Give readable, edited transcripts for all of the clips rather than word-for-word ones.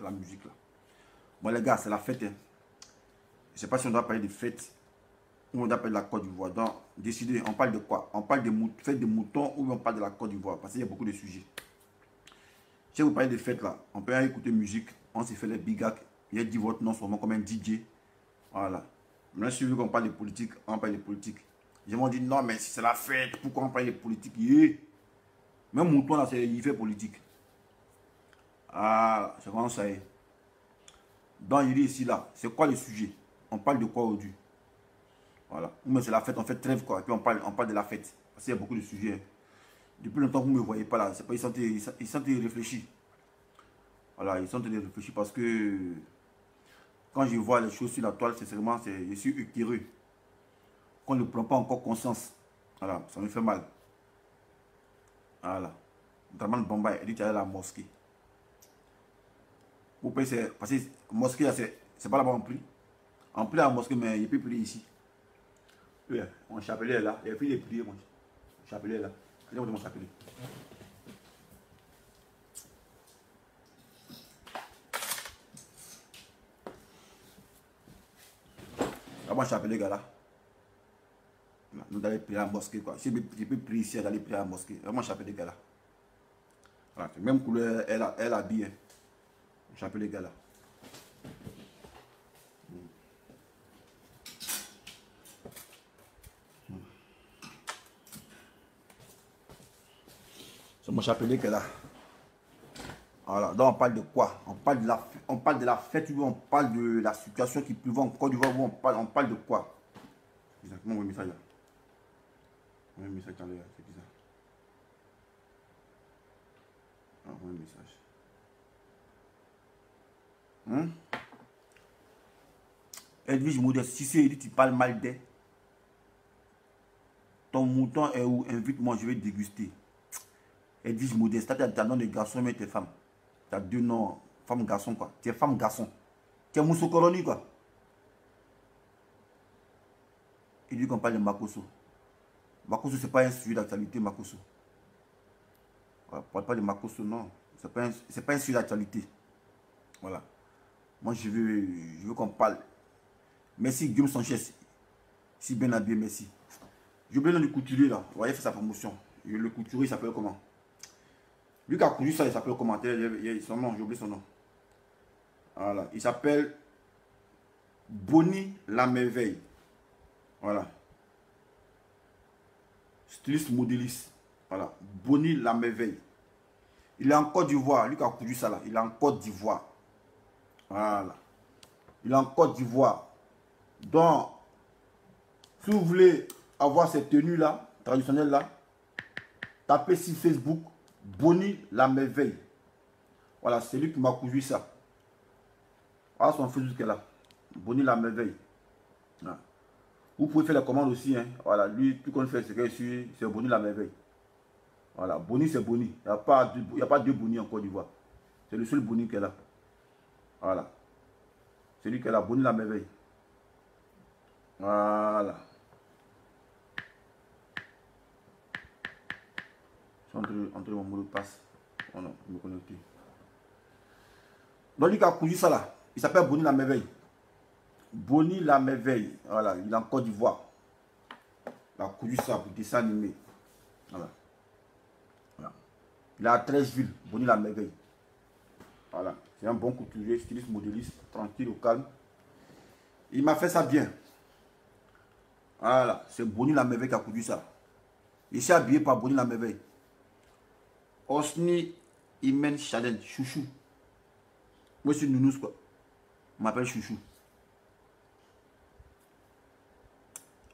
la musique là. Bon les gars, c'est la fête. Hein. Je ne sais pas si on doit parler de fête ou on doit parler de la Côte d'Ivoire. Donc, décidez, on parle de quoi? On parle de fête de moutons ou on parle de la Côte d'Ivoire? Parce qu'il y a beaucoup de sujets. Si vous parlez de fête là, on peut écouter musique, on s'est fait les bigacs. Il a dit votre nom sûrement comme un DJ. Voilà. Maintenant, si vous voulez qu'on parle de politique, on parle de politique. Ils m'ont dit non, mais si c'est la fête, pourquoi on parle de politique? Yeah. Même mouton là, il fait politique. Ah, c'est comment ça y est. Donc, il dit ici là, c'est quoi le sujet? On parle de quoi aujourd'hui? Voilà. Mais c'est la fête, on fait trêve quoi. Et puis on parle de la fête. Parce qu'il y a beaucoup de sujets. Depuis longtemps que vous ne me voyez pas là, c'est pas, ils sont réfléchis. Voilà, ils sont réfléchis parce que quand je vois les choses sur la toile, sincèrement, je suis écœuré. Qu'on ne prend pas encore conscience. Voilà, ça me fait mal. Voilà. Draman Bamba, il dit qu'il y a la mosquée. Vous pouvez, parce que la mosquée, c'est pas là-bas en plus. En plus, la mosquée, mais il peut prier ici. Oui, mon chapelet est là. Et puis il est prié, mon chapelet est là. Allez, mon chapelet. Là, mon chapelet, gars, là. Nous allons prier à la mosquée, quoi. Si je peux prier ici, d'aller prier à la mosquée. Là, mon chapelet, gars, là. Voilà, même couleur, elle habille. Mon chapelet, gars, là. C'est mon chapelet qui est là. Voilà, donc on parle de quoi? On parle de la fête, on parle de la situation qui prévaut en Côte d'Ivoire, on parle de quoi? Exactement, oui, message là. Oui, message dans le, c'est bizarre. Ah, oui, message. Edwige Modeste, si c'est dit tu parles mal d'elle, ton mouton est où? Invite-moi, je vais déguster. Edwige Modeste, tu as un nom de garçon, mais tu es femme. Tu as deux noms, femme, garçon, quoi. Tu es femme, garçon. Tu es Moussokoroni, quoi. Il dit qu'on parle de Makosso. Makosso, ce n'est pas un sujet d'actualité, Makosso. On ne parle pas de Makosso, non. Ce n'est pas un sujet d'actualité. Voilà. Moi, je veux qu'on parle. Merci, Guillaume Sanchez. Si bien habillé, merci. J'ai oublié le nom du couturier, là. Vous voyez, il fait sa promotion. Le couturier, il s'appelle comment? Lui qui a cousu ça, il s'appelle comment? Son nom, j'ai oublié son nom. Voilà. Il s'appelle Bonnie la Merveille. Voilà. Styliste modéliste. Voilà. Bonnie la Merveille. Il est en Côte d'Ivoire. Lui qui a cousu ça là. Il est en Côte d'Ivoire. Voilà. Il est en Côte d'Ivoire. Donc, si vous voulez avoir cette tenue là, traditionnelle là, tapez sur Facebook Bonnie la Merveille. Voilà, c'est lui qui m'a cousu ça. Voilà son Facebook est là. Bonnie la Merveille. Voilà. Vous pouvez faire la commande aussi. Hein. Voilà, lui, tout qu'on fait, c'est Bonnie la Merveille. Voilà, Bonnie, c'est Bonnie. Il n'y a pas deux Bonnie en Côte d'Ivoire. C'est le seul Bonnie qui est là. Voilà. C'est lui qui est là, Bonnie la Merveille. Voilà. Je vais entrer mon mot de passe. Oh non, je me connecter. Donc, lui qui a cousu ça là, il s'appelle Bonnie la Merveille. Bonnie la Merveille. Voilà, il est en Côte d'Ivoire. Il a cousu ça pour dessin animé. Voilà. Voilà. Il a 13 villes, Bonnie la Merveille. Voilà. C'est un bon couturier, styliste, modéliste, tranquille, au calme. Il m'a fait ça bien. Voilà. C'est Bonnie la Merveille qui a cousu ça. Il s'est habillé par Bonnie la Merveille. Osni Imen Challenge, chouchou. Moi, je suis Nounous, quoi. On m'appelle chouchou.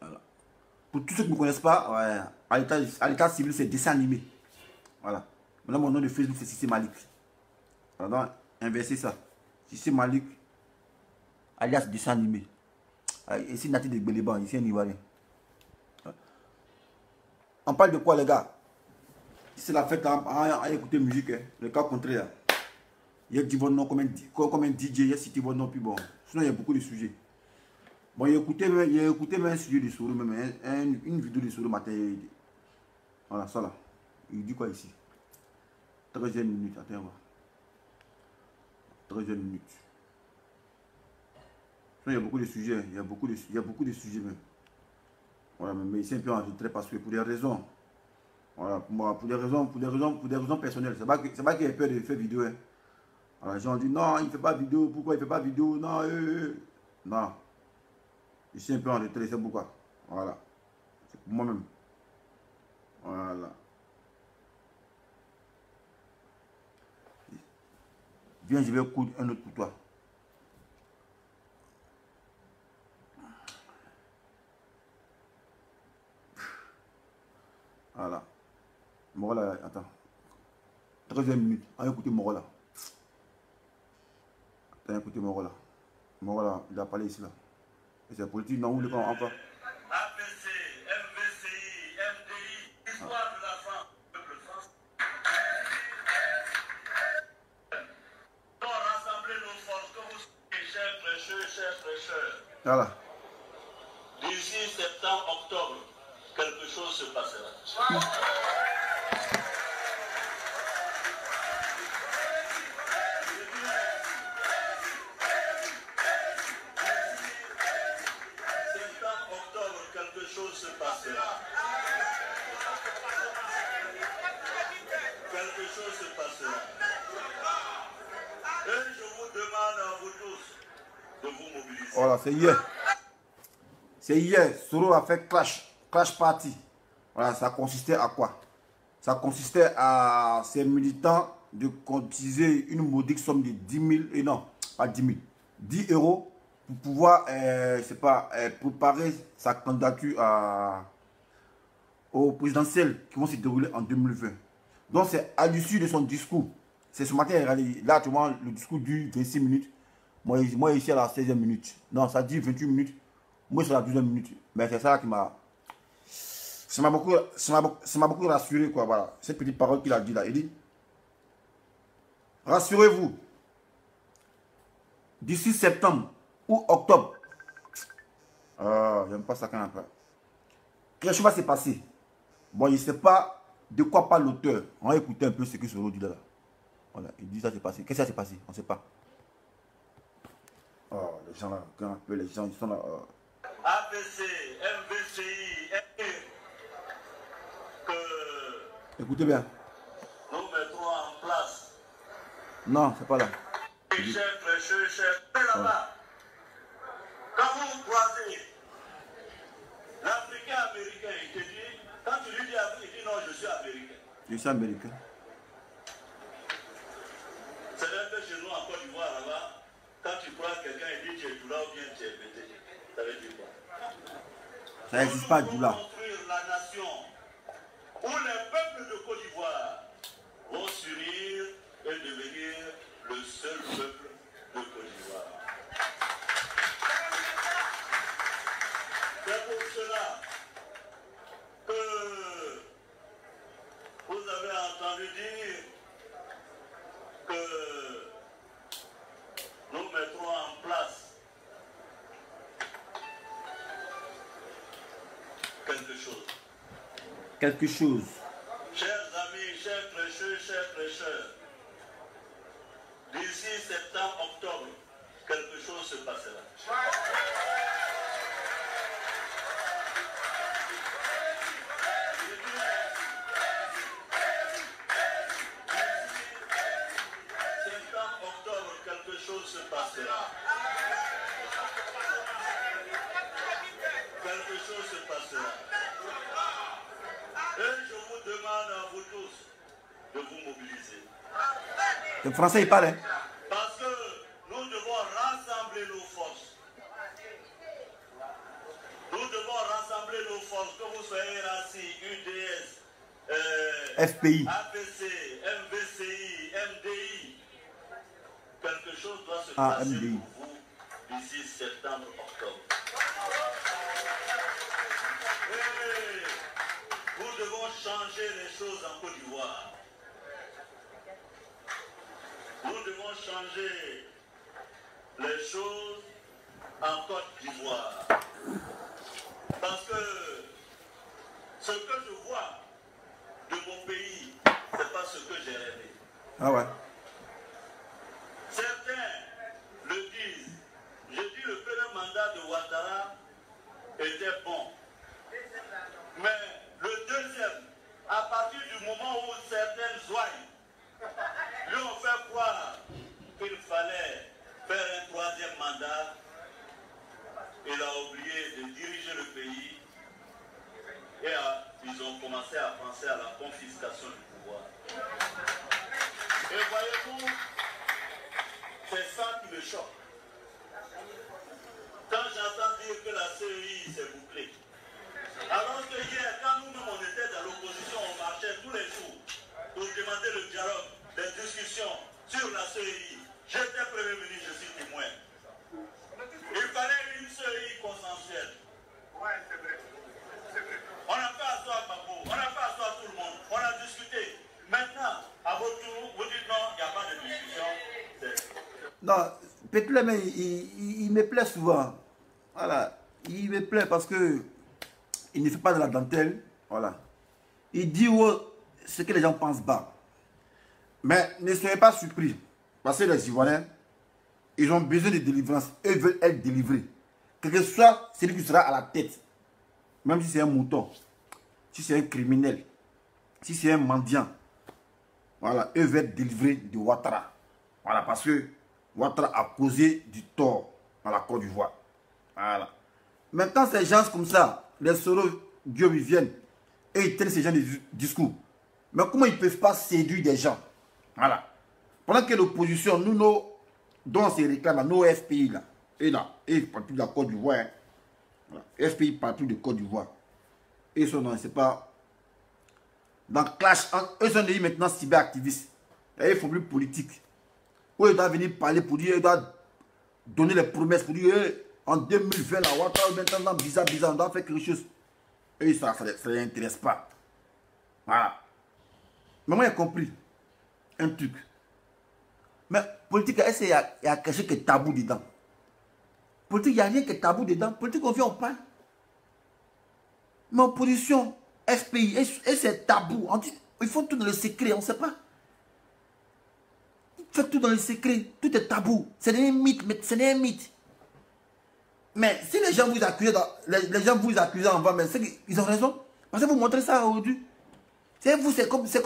Voilà. Pour tous ceux qui ne me connaissent pas, ouais, à l'état civil, c'est dessin animé. Voilà. Maintenant, mon nom de Facebook, c'est Sissé Malik. Pardon, inversez ça. Sissé Malik, alias dessin animé. Ici, Nati de Béléban, ici, un Ivoirien. On parle de quoi, les gars? C'est la fête à écouter musique. Hein. Le cas contraire. Il y a dit votre nom comme un DJ, il y a cité votre nom, puis bon. Sinon, il y a beaucoup de sujets. Bon, il y a écouté même un sujet de Soro, même une vidéo de Soro matin. Voilà, ça là. Il dit quoi ici? 13e minute, attends, 13e minute. Il y a beaucoup de sujets, il y a beaucoup de sujets même. Voilà, mais ici un peu en retrait parce que pour des raisons, voilà, pour des raisons personnelles. C'est pas qu'il y ait peur de faire vidéo. Hein. Alors, les gens disent non, il ne fait pas vidéo, pourquoi il ne fait pas vidéo? Non, non. Ici un peu en retrait, c'est pourquoi. Voilà. C'est pour moi-même. Voilà. Viens, je vais coudre un autre pour toi. Voilà. Morola, attends. 13e minute. Allez écouter Morola. Attends, écoutez Morola. Morola, il a parlé ici là. Et c'est politique, non, ou le camp, enfin. APC, MVCI, MDI, histoire de la France, peuple français. Nous rassembler nos forces, que vous soyez, chers prêcheurs. Voilà. D'ici septembre, octobre, quelque chose se passera. Quelque chose se passera. Quelque chose se passera. Et je vous demande à vous tous de vous mobiliser. Voilà, c'est hier. C'est hier. Soro a fait clash party. Voilà, ça consistait à quoi? Ça consistait à ces militants de cotiser une modique somme de 10 000, et non, pas 10 000, 10 euros pour pouvoir, préparer sa candidature au présidentiel qui vont se dérouler en 2020. Donc c'est à l'issue de son discours. C'est ce matin, là tu vois, le discours dure 26 minutes. Moi ici à la 16e minute. Non, ça dit 28 minutes. Moi c'est la 12e minute. Mais c'est ça qui m'a... Ça m'a beaucoup rassuré, quoi, voilà. Cette petite parole qu'il a dit là. Il dit, rassurez-vous, d'ici septembre ou octobre, j'aime pas ça quand même. Quelque chose va se passer. Bon, il ne sait pas de quoi parle l'auteur. On va écouter un peu ce que Soro dit là. Voilà, il dit ça s'est passé. Qu'est-ce qui s'est passé? On ne sait pas. Oh, les gens là, quand un peu, les gens, ils sont là. APC, MVCI, que écoutez bien. nous mettons en place. Non, c'est pas là. Chers prêcheurs, là-bas. Quand vous croisez l'Africain américain, il te dit, quand tu lui dis Afrique, il dit non, je suis américain. Je suis américain. C'est un peu chez nous en Côte d'Ivoire là-bas. Quand tu crois quelqu'un, il dit tu es Doula ou bien tu es pété. Ça veut dire quoi? Ça n'existe pas, Doula. Construire la nation où les peuples de Côte d'Ivoire vont s'unir et devenir le seul peuple de Côte d'Ivoire. C'est pour cela que vous avez entendu dire que nous mettrons en place quelque chose. Quelque chose. Chers amis, chers prêcheurs, d'ici septembre, octobre, quelque chose se passera. Septembre, octobre, quelque chose se passera. Quelque chose se passera. Et je vous demande à vous tous de vous mobiliser. Le français, il parle, hein? Parce que nous devons rassembler nos forces. Nous devons rassembler nos forces, que vous soyez RACI, UDS, FPI, APC, MVCI, MDI. Quelque chose doit se passer MDI. pour vous d'ici septembre, octobre. Et nous devons changer les choses en Côte d'Ivoire. Nous devons changer les choses en Côte d'Ivoire. Parce que ce que je vois de mon pays, ce n'est pas ce que j'ai rêvé. Ah ouais. Certains le disent. Je dis le premier mandat de Ouattara était bon. Mais le deuxième, à partir du moment où certaines joignes lui ont fait croire qu'il fallait faire un troisième mandat, il a oublié de diriger le pays et ils ont commencé à penser à la confiscation du pouvoir. Et voyez-vous, c'est ça qui me choque. Quand j'entends dire que la CEI s'est bouclée, alors que hier, quand nous-mêmes on était dans l'opposition, on marchait tous les jours pour demander le dialogue, les discussions sur la CEI. J'étais Premier ministre, je suis témoin. Il fallait une CEI consensuelle. Ouais, c'est vrai. On n'a pas à soi Babou, on n'a pas à soi tout le monde. On a discuté. Maintenant, à votre tour, vous dites non, il n'y a pas de discussion. Non, Pétlem, il me plaît souvent. Voilà. Il me plaît parce que il ne fait pas de la dentelle. Voilà. Il dit ce que les gens pensent bas. Mais ne soyez pas surpris. Parce que les Ivoiriens, ils ont besoin de délivrance. Eux veulent être délivrés. Quel que soit celui qui sera à la tête. Même si c'est un mouton. Si c'est un criminel. Si c'est un mendiant. Voilà. Eux veulent être délivrés de Ouattara. Voilà. Parce que Ouattara a causé du tort à la Côte d'Ivoire. Voilà. Maintenant, ces gens comme ça, les Soros, Dieu, ils viennent et ils tiennent ces gens de discours. Mais comment ils ne peuvent pas séduire des gens? Voilà. Pendant que l'opposition, nous, dont on se réclame, nos FPI, là, ils ne parlent plus de la Côte d'Ivoire. Hein. Voilà. FPI ne parlent plus de Côte d'Ivoire. Ils sont dans, c'est pas, dans clash. Eux sont devenus maintenant cyberactivistes. Et ils ne font plus politique. Où ils doivent venir parler pour dire, ils doivent donner les promesses pour dire, en 2020, la Ouattara, maintenant, bizarre, on doit faire quelque chose. Et ça ne les intéresse pas. Voilà. Mais moi, j'ai compris un truc. Mais politique, il y a quelque chose qui est tabou dedans. Politique, il n'y a rien qui est tabou dedans. Politique, on vient, on parle. Mais opposition, FPI, et c'est tabou. On dit, ils font tout dans le secret, on ne sait pas. Ils font tout dans le secret. Tout est tabou. C'est un mythe, mais ce n'est un mythe. Mais si les gens vous accusent, les gens vous accusent en bas, mais ils ont raison. Parce que vous montrez ça aujourd'hui. C'est vous, c'est comme, c'est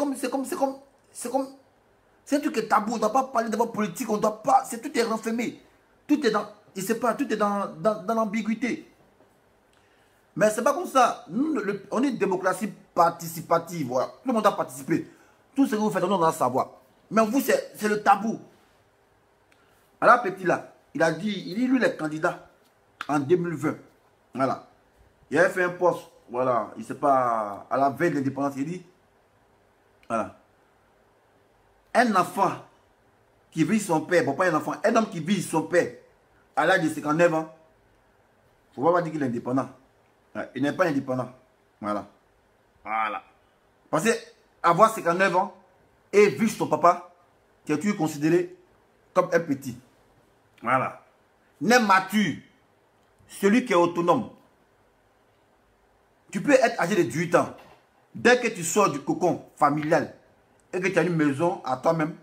un truc qui est tabou. On ne doit pas parler de votre politique, on doit pas, tout est renfermé. Tout est dans, je sais pas, tout est dans l'ambiguïté. Mais c'est pas comme ça. Nous, on est une démocratie participative, voilà. Tout le monde a participé. Tout ce que vous faites, on doit savoir. Mais vous, c'est le tabou. Alors, petit là, il a dit, il est lui le candidat. En 2020, voilà. Il avait fait un poste, voilà, il ne sait pas, à la veille de l'indépendance, il dit, voilà. Un enfant qui vit son père, bon pas un enfant, un homme qui vit son père à l'âge de 59 ans, il ne faut pas dire qu'il est indépendant. Il n'est pas indépendant. Voilà. Voilà. Parce que avoir 59 ans et vivre son papa, tu es toujours considéré comme un petit. Voilà. N'est mature. Celui qui est autonome. Tu peux être âgé de 18 ans. Dès que tu sors du cocon familial et que tu as une maison à toi-même,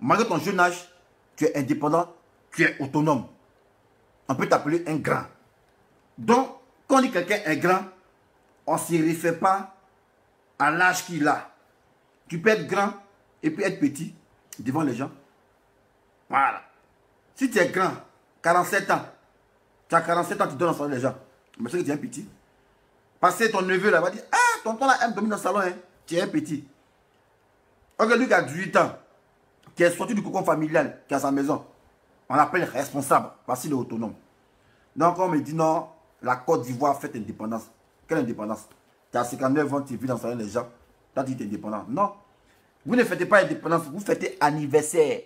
malgré ton jeune âge, tu es indépendant, tu es autonome. On peut t'appeler un grand. Donc, quand on dit quelqu'un est grand, on ne se réfère pas à l'âge qu'il a. Tu peux être grand et puis être petit devant les gens. Voilà. Si tu es grand, 47 ans, tu as 47 ans, tu donnes en salon les gens. Mais c'est que tu es un petit. Parce que ton neveu là va dire, ah, tonton là aime dormir dans le salon, hein. Tu es un petit. Regarde lui qui a 18 ans, qui est sorti du cocon familial, qui a sa maison. On l'appelle responsable, parce qu'il est autonome. Donc on me dit non, la Côte d'Ivoire fait indépendance. Quelle indépendance? Tu as 59 ans, tu vis dans le salon des gens, tu as dit que tu es indépendant. Non. Vous ne fêtez pas indépendance, vous fêtez anniversaire.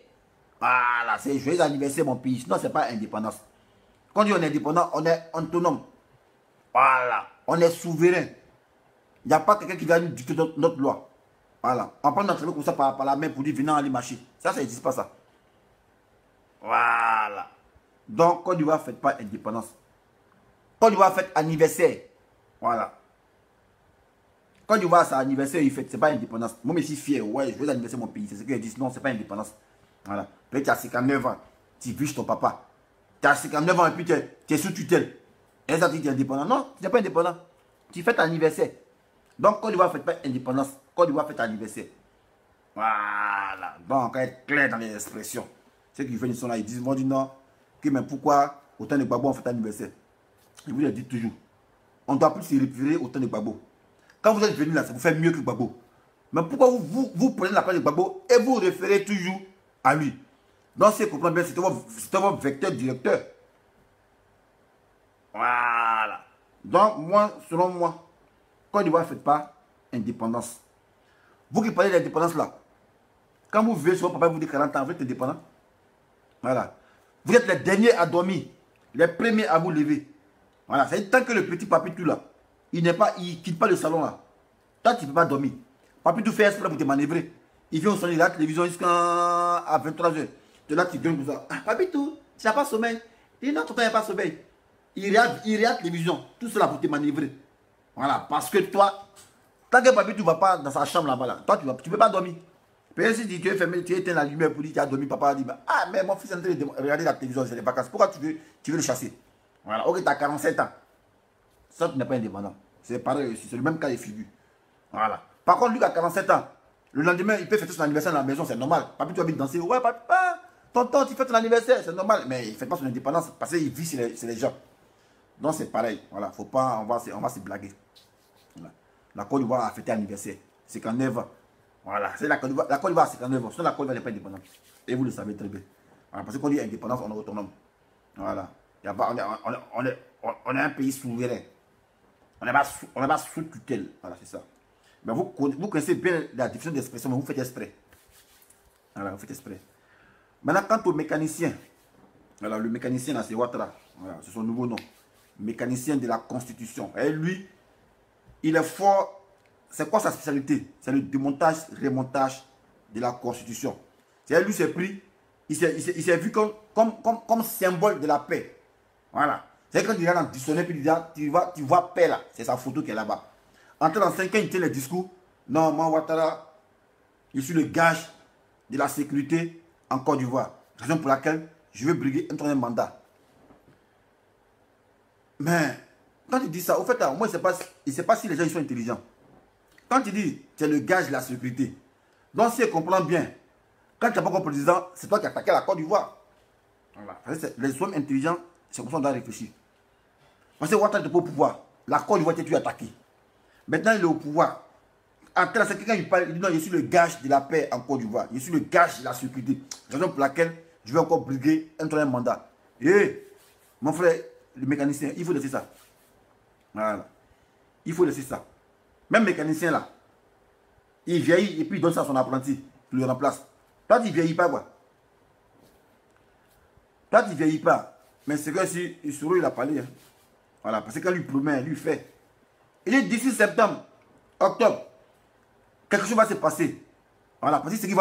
Voilà, c'est joyeux anniversaire mon pays. Sinon, ce n'est pas indépendance. Quand on dit on est indépendant, on est autonome. Voilà. On est souverain. Il n'y a pas quelqu'un qui va nous dicter notre loi. Voilà. On prend notre loi comme ça par la main pour dire venez aller marcher. Ça n'existe pas ça. Voilà. Donc, Côte d'Ivoire ne fête pas indépendance. Côte d'Ivoire fête anniversaire. Voilà. Côte d'Ivoire, c'est anniversaire, il fête. Ce n'est pas indépendance. Moi, je suis fier. Ouais, je veux l'anniversaire de mon pays. C'est ce que je dis. Non, ce n'est pas indépendance. Voilà. Peut-être tu as 59 ans, tu vis chez ton papa. Tu as 59 ans et puis tu es sous tutelle. Et ça, tu es indépendant. Non, tu n'es pas indépendant. Tu fais ton anniversaire. Donc, Côte d'Ivoire ne fait pas indépendance. Côte d'Ivoire fait anniversaire. Voilà. Donc, être clair dans les expressions. Ceux qui viennent, ils sont là, ils disent, moi, du non, que mais pourquoi autant de Gbagbo on fait anniversaire? Je vous le dis toujours. On ne doit plus se référer au temps de Gbagbo. Quand vous êtes venu là, ça vous fait mieux que Gbagbo. Mais pourquoi vous prenez la place de Gbagbo et vous référez toujours à lui? Donc, si vous comprenez bien, c'était votre vecteur directeur. Voilà. Donc, moi, selon moi, Côte d'Ivoire ne fait pas indépendance. Vous qui parlez d'indépendance là, quand vous vivez sur votre papa, vous dites 40 ans, vous êtes indépendant. Voilà. Vous êtes les derniers à dormir, les premiers à vous lever. Voilà. C'est tant que le petit papitou là, il quitte pas le salon là. Toi, tu ne peux pas dormir. Papitou fait exprès pour te manœuvrer. Il vient au salon de la télévision jusqu'à 23h. De là, tu gueules comme ça. Ah, papitou, tu n'as pas sommeil. Il dit non, ton temps, il n'y a pas sommeil. Il regarde la télévision. Tout cela pour te manœuvrer. Voilà. Parce que toi, tant que papitou ne va pas dans sa chambre là-bas, là, toi, tu ne peux pas dormir. Peut-être si tu es fermé, tu éteins la lumière pour dire que tu as dormi, papa dit, ah, mais mon fils est en train de regarder la télévision, c'est les vacances. Pourquoi tu veux le chasser? Voilà. Ok, tu as 47 ans. Ça, tu n'es pas indépendant. C'est pareil aussi, c'est le même cas de figure. Voilà. Par contre, lui qui a 47 ans, le lendemain, il peut fêter son anniversaire dans la maison, c'est normal. Papi, tu vas venir danser. Ouais, papa, tonton, tu fêtes ton anniversaire, c'est normal. Mais il ne fait pas son indépendance parce qu'il vit chez les gens. Donc, c'est pareil. Voilà. Faut pas, on va se blaguer. Voilà. La Côte d'Ivoire a fêté l'anniversaire. C'est qu'en 9 ans. Voilà. C'est la Côte d'Ivoire, c'est qu'en 9 ans. Sinon, la Côte d'Ivoire n'est pas indépendante. Et vous le savez très bien. Voilà. Parce que quand on dit indépendance, on est autonome. Voilà. Y a pas, on est un pays souverain. On n'est pas sous tutelle. Voilà, c'est ça. Mais vous connaissez bien la diffusion d'expression, mais vous faites exprès. Voilà, vous faites exprès. Maintenant, quant au mécanicien, voilà, le mécanicien, là, c'est Ouattara. Voilà, c'est son nouveau nom. Mécanicien de la Constitution. Et lui, il est fort. C'est quoi sa spécialité? C'est le démontage, remontage de la Constitution. C'est lui, s'est pris, il s'est vu comme symbole de la paix. Voilà. C'est quand il regarde dans le dictionnaire, puis il dit, tu vois paix là. C'est sa photo qui est là-bas. Entre dans 5 ans, il tient les discours. Non, moi, Ouattara, je suis le gage de la sécurité en Côte d'Ivoire. Raison pour laquelle je veux briguer un troisième mandat. Mais, quand il dit ça, au fait, moi, il ne sait pas si les gens ils sont intelligents. Quand il dit, c'est le gage de la sécurité. Donc, si il comprend bien, quand tu n'as pas comme président, c'est toi qui as attaqué la Côte d'Ivoire. Voilà. Les hommes intelligents, c'est comme ça qu'on doit réfléchir. Parce que Ouattara n'est pas au pouvoir. La Côte d'Ivoire était attaquée. Maintenant, il est au pouvoir. Après, c'est quelqu'un qui parle, il dit non, je suis le gage de la paix en Côte d'Ivoire. Je suis le gage de la sécurité. Raison pour laquelle je vais encore briguer un troisième mandat. Et, mon frère, le mécanicien, il faut laisser ça. Voilà. Il faut laisser ça. Même mécanicien là, il vieillit et puis il donne ça à son apprenti. Il le remplace. Toi, tu ne vieillis pas, quoi. Toi, tu ne vieillis pas. Mais c'est que si Issouro, il a parlé. Hein. Voilà. Parce que quand lui promet, lui fait. Il est d'ici septembre, octobre, quelque chose va se passer. Voilà, parce que ce qui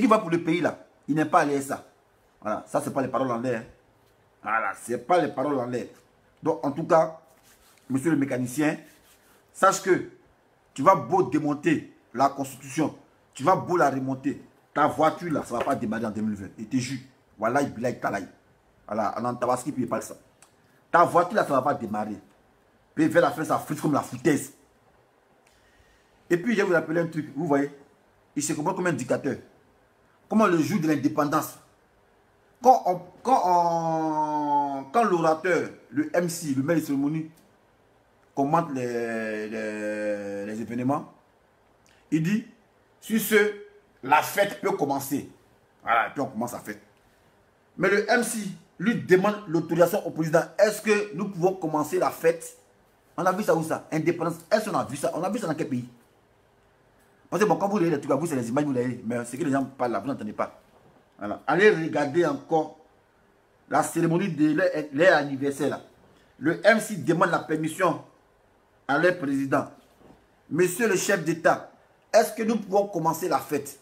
va pour le pays là, il n'est pas allé ça. Voilà, ça c'est pas les paroles en l'air. Hein. Voilà, c'est pas les paroles en l'air. Donc en tout cas, monsieur le mécanicien, sache que tu vas beau démonter la Constitution, tu vas beau la remonter, ta voiture là, ça ne va pas démarrer en 2020. Et te jure, voilà, il est talaï. Voilà, en tabaski, puis il parle ça. Ta voiture là, ça ne va pas démarrer. Puis vers la fin, ça frise comme la foutaise. Et puis, je vais vous appeler un truc. Vous voyez, il se comporte comme un dictateur. Comment le jour de l'indépendance, quand l'orateur, le MC, le maître de cérémonie, commente les événements, il dit, sur ce, la fête peut commencer. Voilà, et puis on commence la fête. Mais le MC lui demande l'autorisation au président. Est-ce que nous pouvons commencer la fête? On a vu ça où ça? Indépendance. Est-ce qu'on a vu ça? On a vu ça dans quel pays? Parce que bon, quand vous voyez les trucs, vous, c'est les images, vous voyez. Mais ce que les gens parlent là, vous n'entendez pas. Voilà. Allez regarder encore la cérémonie de leur anniversaire là. Le MC demande la permission à leur président. Monsieur le chef d'État, est-ce que nous pouvons commencer la fête?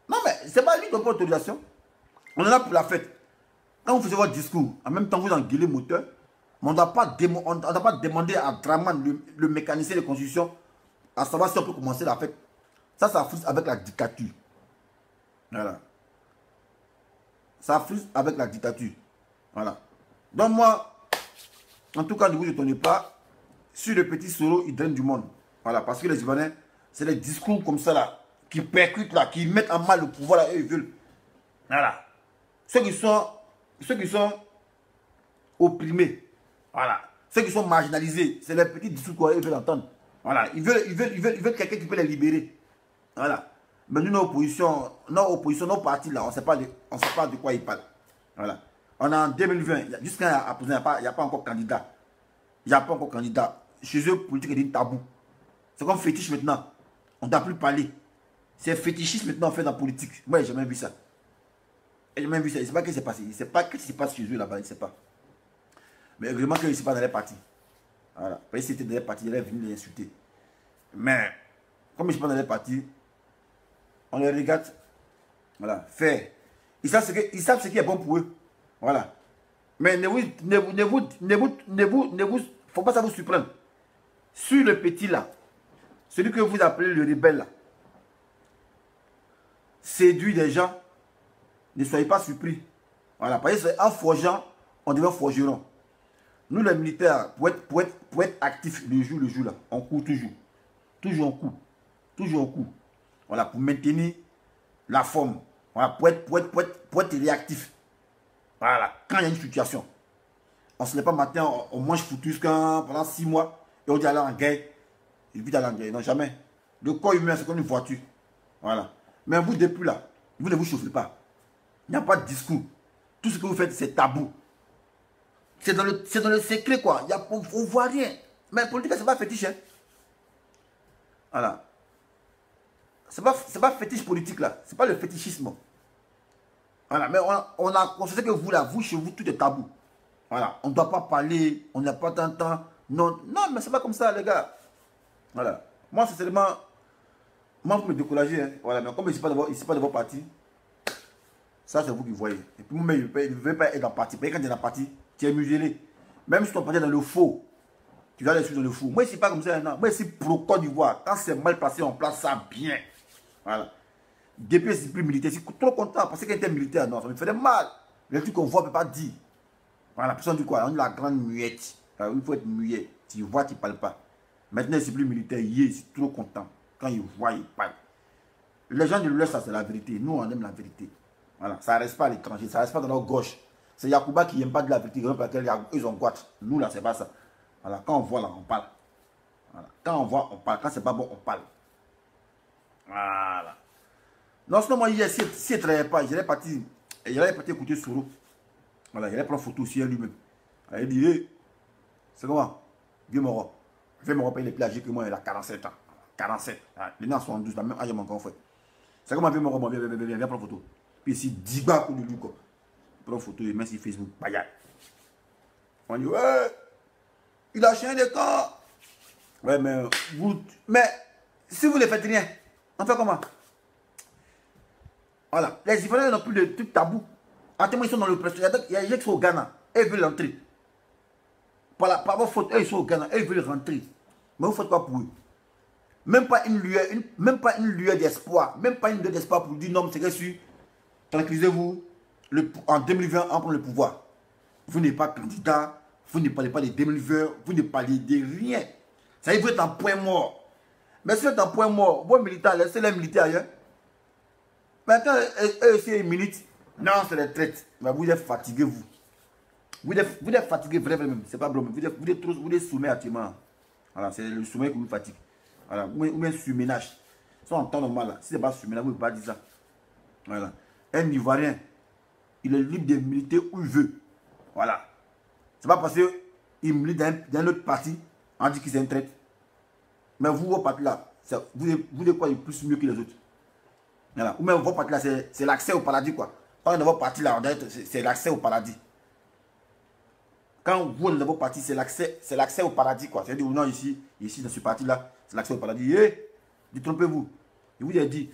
Non, mais c'est pas lui qui donne l'autorisation. On est là pour la fête. Quand vous faites votre discours, en même temps vous engueulez moteur, mais on ne doit pas demander à Draman, le mécanicien de construction, à savoir si on peut commencer la fête. Ça fout avec la dictature. Voilà. Ça frustre avec la dictature. Voilà. Donc moi, en tout cas, ne vous étonnez pas, sur le petit solo, ils drainent du monde. Voilà, parce que les Ivoiriens, c'est des discours comme ça là, qui percutent là, qui mettent en mal le pouvoir là, et ils veulent. Voilà. Ceux qui sont opprimés, voilà. Ceux qui sont marginalisés, c'est les petits discours qu'ils veulent entendre. Voilà. Ils veulent quelqu'un qui peut les libérer. Voilà. Mais nous, nos oppositions, nos partis là, on ne sait pas de quoi ils parlent. Voilà. On est en 2020, jusqu'à présent, il n'y a pas encore candidat. Il n'y a pas encore candidat. Chez eux, politique est un tabou. C'est comme fétiche maintenant. On ne doit plus parler. C'est fétichiste maintenant, on fait dans la politique. Moi, je n'ai jamais vu ça. Je n'ai jamais vu ça. Je ne sais pas ce qui s'est passé. Je ne sais pas ce qui se passe chez eux là-bas. Je ne sais pas. Mais vraiment qu'ils ne sont pas dans les partis. Voilà. Parce que si c'était dans les partis, ils allaient venir les insulter. Mais, comme ils ne sont pas dans les partis, on les regarde. Voilà. Faire. Ils savent ce qui est bon pour eux. Voilà. Mais faut pas ça vous surprendre. Sur le petit là, celui que vous appelez le rebelle là, séduit des gens, ne soyez pas surpris. Voilà. Parce que en forgeant, on devient forgeron. Nous les militaires, pour être actifs le jour là, on court toujours. Toujours on court. Toujours on court. Voilà, pour maintenir la forme. Voilà, pour être réactif. Voilà, quand il y a une situation. On ne se lève pas matin, on mange foutus pendant 6 mois et on dit aller en guerre. Il vit aller en guerre. Non, jamais. Le corps humain, c'est comme une voiture. Voilà. Mais vous, depuis là, vous ne vous chauffez pas. Il n'y a pas de discours. Tout ce que vous faites, c'est tabou. C'est dans le secret, quoi. On ne voit rien. Mais la politique, ce n'est pas fétiche. Hein. Voilà. Ce n'est pas fétiche politique, là. Ce n'est pas le fétichisme. Voilà. Mais on a constaté que vous, là, vous, chez vous, tout est tabou. Voilà. On ne doit pas parler. On n'a pas tant de temps. Non, mais ce n'est pas comme ça, les gars. Voilà. Moi, sincèrement, moi, vous me découragez. Hein. Voilà. Mais comme je ne suis pas de votre parti, ça, c'est vous qui voyez. Et puis, moi, je ne veux pas être dans le parti. Parce que quand tu es dans le parti, tu es muselé. Même si ton parti est dans le faux, tu vas aller suivre dans le faux. Moi, je ne suis pas comme ça. Non. Moi, je suis pro Côte d'Ivoire. Quand c'est mal placé, on place ça bien. Voilà. Depuis, je suis plus militaire. Je suis trop content. Parce qu'il était militaire, non, ça me faisait mal. Les trucs qu'on voit, on ne peut pas dire. Voilà. Personne dit quoi? On dit la grande muette. Alors, il faut être muet. Tu vois, tu ne parles pas. Maintenant, je suis plus militaire. Je suis trop content. Quand ils voient, ils parlent. Les gens de l'Ouest, ça, c'est la vérité. Nous, on aime la vérité. Voilà. Ça ne reste pas à l'étranger. Ça ne reste pas dans leur gauche. C'est Yacouba qui n'aime pas de la vérité. Ils ont goûté. Nous, là, c'est pas ça. Voilà. Quand on voit, là, on parle. Voilà. Quand on voit, on parle. Quand c'est pas bon, on parle. Voilà. Non, sinon, moi, hier, si je ne travaillais pas, j'allais partir écouter Soro. Voilà. J'allais prendre photo aussi lui-même. Il dit, hey, c'est comment? Vieux Moro. Vieux Moro paye les plus âgés que moi, il a 47 ans. 47. Il est en 72, la même âge, mon grand frère. C'est comment Vieux Moro, bon, viens prendre photo. Puis ici, 10 bas de lui, quoi. Prends photo, il met sur Facebook, payat. On dit, ouais, il a changé de camp. Ouais, mais si vous ne faites rien, on fait comment? Voilà. Les Ivoiriens n'ont plus de trucs tabous. Actuellement, ils sont dans le presse. Il y a des gens qui sont au Ghana et ils veulent rentrer. Par votre faute, ils sont au Ghana et ils veulent rentrer. Mais vous ne faites pas pour eux. Même pas une lueur d'espoir. Même pas une lueur d'espoir pour dire non, c'est sûr. Tranquillisez-vous. En 2020, on prend le pouvoir. Vous n'êtes pas candidat. Vous ne parlez pas de 2020. Vous ne parlez de rien. Ça veut dire que vous êtes en point mort. Mais si vous êtes en point mort, vos militaires, laissez les militaires ailleurs. Maintenant, eux aussi, ils militent. Non, c'est les traites. Mais vous êtes fatigués, vous. Vous êtes fatigués, vraiment. C'est pas blâme. Vous êtes soumis actuellement. Voilà, c'est le sommeil qui vous fatigue. Voilà, ou bien surménage. Si on entend normal, là, si ce n'est pas surménage, vous ne pouvez pas dire ça. Voilà. Un Ivoirien, il est libre de militer où il veut. Voilà. C'est pas parce qu'il milite dans un autre parti, on dit qu'il c'est un traite. Mais vous, vos partis là, vous êtes quoi, plus mieux que les autres. Voilà. Ou même vos partis là, c'est l'accès au paradis, quoi. Quand on est dans vos partis là, c'est l'accès au paradis. Quand vous êtes dans vos partis, c'est l'accès au paradis, quoi. C'est-à-dire, non, ici, dans ce parti-là, c'est l'accès au paradis. Et, détrompez-vous. Je vous ai dit,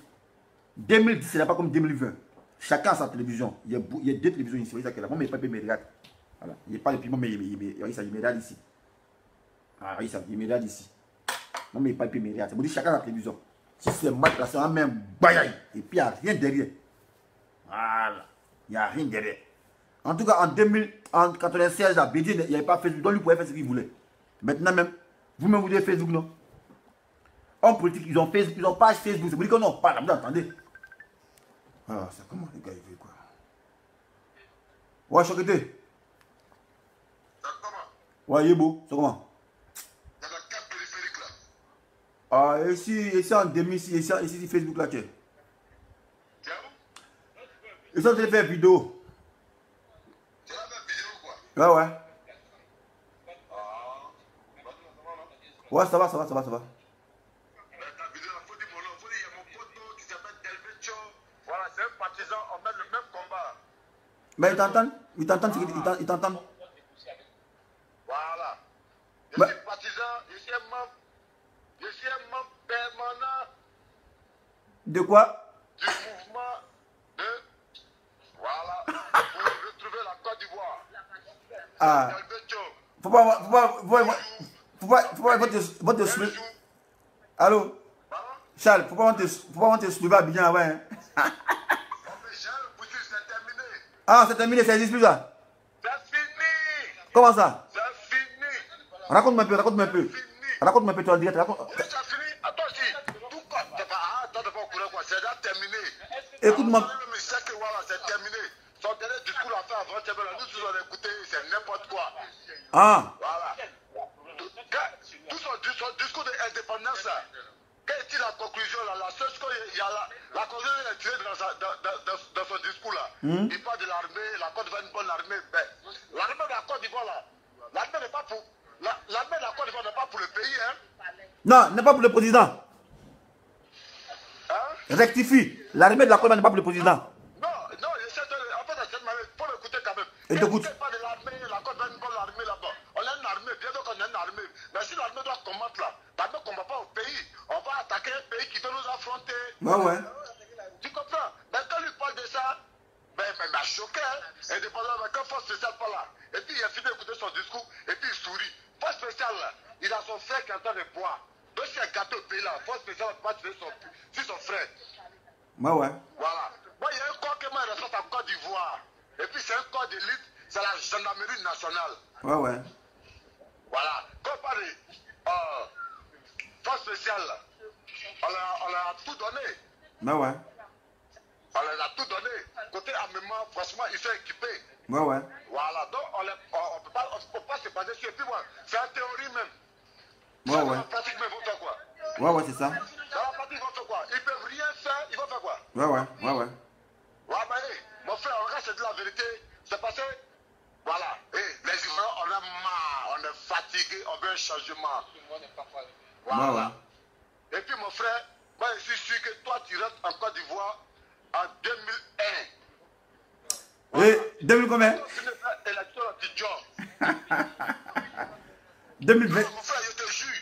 2010, ce n'est pas comme 2020. Chacun a sa télévision. Il y a 2 télévisions ici. Moi, je ne pas me regarde. Voilà. Il n'y a pas de piment, mais il me regarde ici. Ah, il me regarde ici. Non, mais il n'y a pas de me regarde. C'est pour dire chacun a sa télévision. Si c'est mal placé, on met un bayaille. Et puis, il n'y a rien derrière. Voilà. Il n'y a rien derrière. En tout cas, en 1996, à Bédine, il n'y avait pas Facebook. Donc, lui pouvait faire ce qu'il voulait. Maintenant même, vous-même, vous avez Facebook, non? En politique, ils ont Facebook, ils ont page Facebook. C'est pour dire que non, pas là, vous entendez? Ah, c'est comment les gars, ils veulent quoi? Ouais, Chokété. C'est comment? Ouais, Yébo, c'est comment? Dans la carte périphérique là. Ah, ici en demi, ici Facebook là, tiens. Tiens où? Ils sont en train de faire vidéo. Tu vas faire vidéo quoi? Ouais, ouais. Ah. Ouais, ça va. Mais ta vidéo, il faut dire mon nom. Il faut dire, il y a mon pote qui s'appelle Delvecho. Voilà, c'est un partisan, on a le même combat. Mais ils t'entendent? Ils t'entendent? Voilà. Je Bah. suis partisan, je suis un membre permanent De quoi? du mouvement de. Voilà. Pour retrouver la Côte d'Ivoire. Ah. Delvecho. Faut pas votre soulever. Allô? Pardon? Charles, faut pas te soulever à Bidjan avant, hein. On fait jamais le boucher, c'est terminé. Ah, c'est terminé, ça existe plus ça. C'est fini. Comment ça? C'est fini. Raconte-moi un peu. Fini. Raconte-moi un peu, tu vas dire, raconte. C'est déjà fini. Attends, si. Tout quoi? T'es pas au courant quoi. C'est déjà terminé. Écoute-moi. Le ministère que voilà, c'est terminé. Son dernier discours à faire avant, nous tous on a écouté, c'est n'importe quoi. Ah. Voilà. Tout son discours d'indépendance là. Quelle est la conclusion là? La seule chose qu'il y a là, la conclusion qu'il a tirée dans son discours là. Il parle de l'armée, la Côte d'Ivoire a une bonne armée. Ben, l'armée de la Côte d'Ivoire là, l'armée n'est pas pour. L'armée de la Côte d'Ivoire n'est pas pour le pays, hein? Non, n'est pas pour le président. Hein? Rectifie. L'armée de la Côte d'Ivoire n'est pas pour le président. Non, en fait, il faut l'écouter quand même. Et t'écoutes. Pas de l'armée, la Côte d'Ivoire a une bonne armée là-bas. On a une armée, bien sûr qu'on a une armée. Mais si l'armée doit combattre là, l'armée ne combat pas au pays. On va attaquer un pays qui veut nous affronter. Ouais. Tu comprends? Mais quand lui parle de ça, il m'a choqué, hein. Indépendamment, quand Force Spéciale parle là, et puis il a fini d'écouter son discours, et puis il sourit. Force Spéciale là, il a son frère qui est en train de boire. Donc s'il a gâté au pays là, Force Spéciale ne va pas tirer son frère. Ouais. Voilà. Moi, il y a un corps qui m'a ressorti en Côte d'Ivoire. Et puis c'est un corps d'élite, c'est la gendarmerie nationale. Ouais. Voilà. Quand on parle de Force Spéciale là, on leur a tout donné. Ouais. On leur a tout donné. Côté armement, franchement, ils sont équipés. Ouais. Voilà, donc on ne peut pas se baser sur. Et puis moi, c'est en théorie même. Ouais. Dans la pratique, mais ils vont faire quoi? Ouais, c'est ça. Dans la pratique, ils vont faire quoi? Ils peuvent rien faire, ils vont faire quoi? Ouais. Ouais, mon frère, on reste de la vérité. C'est passé. Voilà. Les humains, on a marre, on est fatigué, on veut un changement. Voilà. Et puis mon frère, moi je suis sûr que toi tu restes en Côte d'Ivoire en 2001. Et 2000 combien? Élection à Tidjon. 2020. Mon frère, je te jure.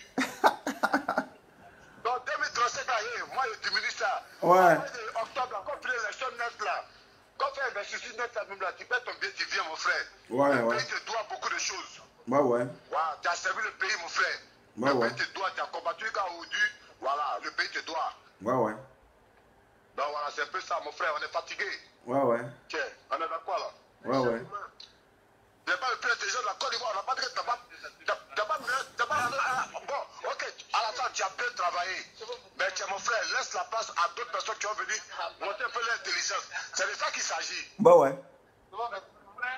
Donc 2037, moi je diminue ça. Ouais. Octobre, quand on fait l'élection net là, quand on fait l'investissement net là, même là, tu perds ton billet, tu viens mon frère. Ouais. Le pays te doit beaucoup de choses. Ouais. Voilà, tu as servi le pays mon frère. Le pays te doit, tu as combattu aujourd'hui. Voilà, le pays te doit. Ouais. Donc voilà, c'est un peu ça mon frère, on est fatigué. Ouais. Tiens, on est dans quoi là? Ouais. Tu n'es pas le plus intelligent de la Côte d'Ivoire, on n'a pas dit que tu n'as pas. Bon, ok, à la fin tu as bien travaillé. Mais tiens, mon frère, laisse la place à d'autres personnes qui ont venu monter un peu l'intelligence. C'est de ça qu'il s'agit. Ouais.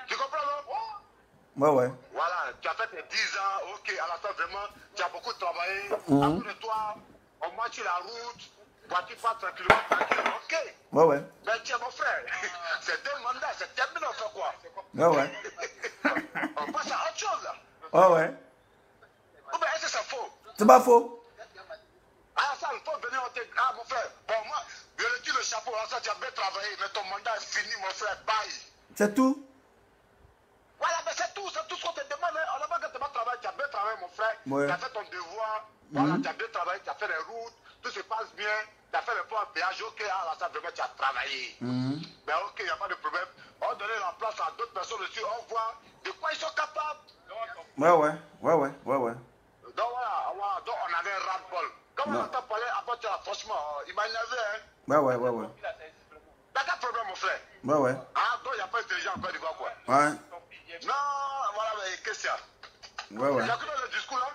Tu comprends, non? Ouais. Voilà, tu as fait tes 10 ans, ok, à la fin vraiment, tu as beaucoup travaillé. À côté de toi, on marche la route, voiture pas tranquillement, ok. Ouais. Mais tiens, mon frère, c'est 2 mandats, c'est terminé, on fait quoi? Ouais. On passe à autre chose là. Ouais. Ou bien est-ce que c'est faux? C'est pas faux. Ah, ça, il faut venir, ah, mon frère, bon, moi, je le dis le chapeau, ça, tu as bien travaillé, mais ton mandat est fini, mon frère, bye. C'est tout. Voilà, mais c'est tout ce qu'on te demande. On n'a pas que tu vas travailler, tu as bien travaillé, mon frère. Ouais. Tu as fait ton devoir, voilà, tu as bien travaillé, tu as fait les routes, tout se passe bien, tu as fait le point péage, ok, là, ça, vraiment, tu as travaillé. Mais ok, il n'y a pas de problème. On donne la place à d'autres personnes aussi, on voit de quoi ils sont capables. Ouais. Donc voilà, donc on avait un ras-le-bol. Comme on entend parler, après, franchement, il m'a énervé, hein. Ouais. T'as quel problème, mon frère? Ouais. Ah, donc il n'y a pas intelligent en Côte d'Ivoire, quoi. Ouais. Non, voilà, mais qu'est-ce qu'il y a? Ouais. Tu as écouté le discours, là?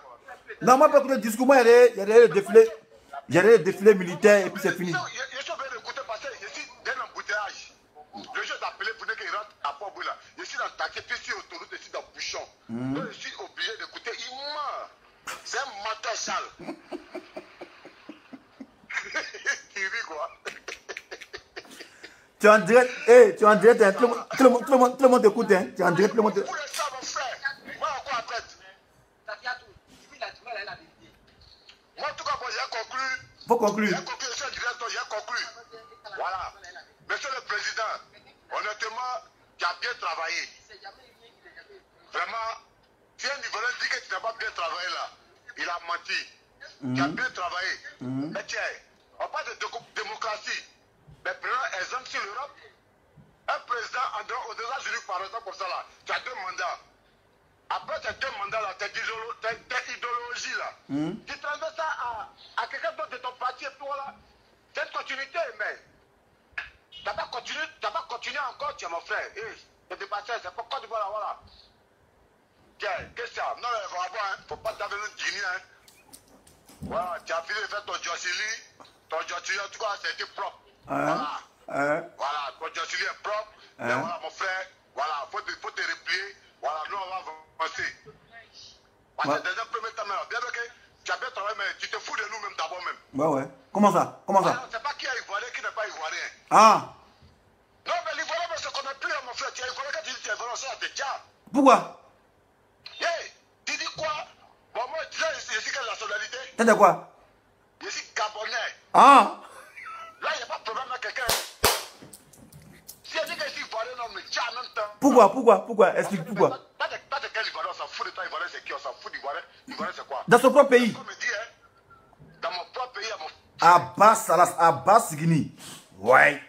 Non, moi, pas que le discours, moi, il y a des défilés. Il y a des défilés militaires et puis c'est fini. Je suis obligé d'écouter parce que je suis dans l'embouteillage. Le jeu d'appelé pour qu'il rentre à Port-Bouila. Je suis dans le taquet, puis je suis autoroute, je suis dans le bouchon. Donc je suis obligé d'écouter. Il ment. C'est un menteur sale. Tu ris quoi? Tu es en direct, tu es en direct, hein. Tout le monde t'écoute, hein. Tu es en direct, tout le monde t'écoute. Pour ça, mon frère. Moi, encore après. Moi, en tout cas, j'ai conclu. Faut conclure. J'ai conclu, monsieur le directeur, j'ai conclu. Voilà. Monsieur le Président, honnêtement, tu as bien travaillé. Vraiment, si un Ivoirien dit que tu n'as pas bien travaillé là, il a menti. Tu as bien travaillé. Mais tiens, on parle de démocratie. Mais prenons exemple sur l'Europe. Un président aux États-Unis, par exemple, comme ça là, tu as 2 mandats. Après tes 2 mandats là, tes idéologies là, tu transmets ça à quelqu'un d'autre de ton parti et puis voilà. C'est une continuité, mais tu n'as pas continué encore, tu es mon frère. C'est dépassé, c'est pas Côte d'Ivoire là, voilà. Tiens, qu'est-ce que c'est? Non, mais vraiment, hein, faut pas t'avoir une dîner, hein. Voilà, tu as fini de faire ton Jossili. Ton Jossili, en tout cas, c'était propre. Voilà. Voilà, ton Jossili est propre. Mais voilà, mon frère, voilà, faut te replier. Voilà, nous, on va avancer. Parce que dans un premier temps, bien que tu as bien travaillé, mais tu te fous de nous-mêmes d'abord même. Ouais. Comment ça? C'est pas qui est Ivoirien, qui n'est pas Ivoirien. Ah. Non, mais l'Ivoirien, c'est qu'on n'a plus, mon frère. Tu es Ivoirien, quand tu dis que tu es Ivoirien, c'est à déjà. Pourquoi? Hey, tu dis quoi? Bon, moi, je suis quelle nationalité? T'as dit quoi? Je suis Gabonais. Ah. Là, il n'y a pas de problème avec quelqu'un. Si elle dit que je suis Ivoirien, non, mais tiens, en même temps. Pourquoi? Explique pourquoi. Pas de quel Ivoirien, on s'en fout de toi, Ivoirien, c'est qui? On s'en fout d'Ivoirien. Ivoirien, c'est quoi? Dans son propre pays. Comme me dit, hein, dans mon propre pays, à mon... Abbas Salas, Abbas Sigini. Ouais.